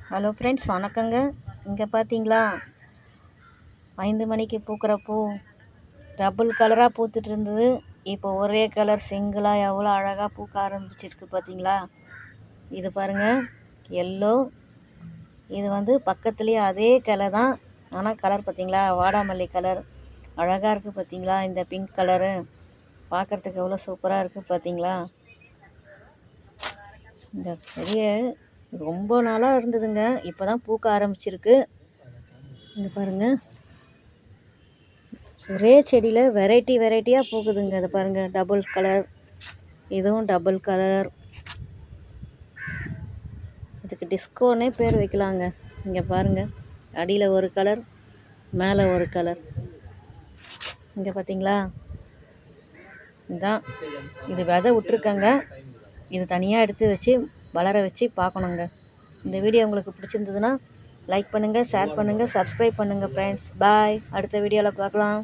Hello friends, வணக்கங்க. இங்கே பார்த்தீங்களா, 5 மணிக்கு பூக்கிற பூ டபுள் கலராக பூத்துட்டு இருந்தது. இப்போ ஒரே கலர் சிங்கிளாக எவ்வளோ அழகாக பூக்க ஆரம்பிச்சிருக்கு பார்த்தீங்களா. இது பாருங்கள், எல்லோ. இது வந்து பக்கத்துலேயே அதே கலர் தான், ஆனால் கலர் பார்த்தீங்களா, வாடாமல்லி கலர் அழகாக இருக்குது பார்த்தீங்களா. இந்த பிங்க் கலரு பார்க்குறதுக்கு எவ்வளோ சூப்பராக இருக்குது பார்த்தீங்களா. இந்த செடியை ரொம்ப நாளாக இருந்ததுங்க, இப்போ தான் பூக்க ஆரம்பிச்சிருக்கு. இங்கே பாருங்கள், ஒரே செடியில் வெரைட்டியாக பூக்குதுங்க. இதை பாருங்கள், டபுள் கலர், இதுவும் டபுள் கலர். இதுக்கு டிஸ்கோனே பேர் வைக்கலாங்க. இங்கே பாருங்கள், அடியில் ஒரு கலர், மேலே ஒரு கலர். இங்கே பார்த்தீங்களா, இதுதான். இது விதை விட்டுருக்கங்க. இது தனியாக எடுத்து வச்சு வளர வச்சு பார்க்கணுங்க. இந்த வீடியோ உங்களுக்கு பிடிச்சிருந்ததுன்னா லைக் பண்ணுங்கள், ஷேர் பண்ணுங்கள், சப்ஸ்கிரைப் பண்ணுங்கள் ஃப்ரெண்ட்ஸ். பாய். அடுத்த வீடியோவில் பார்க்கலாம்.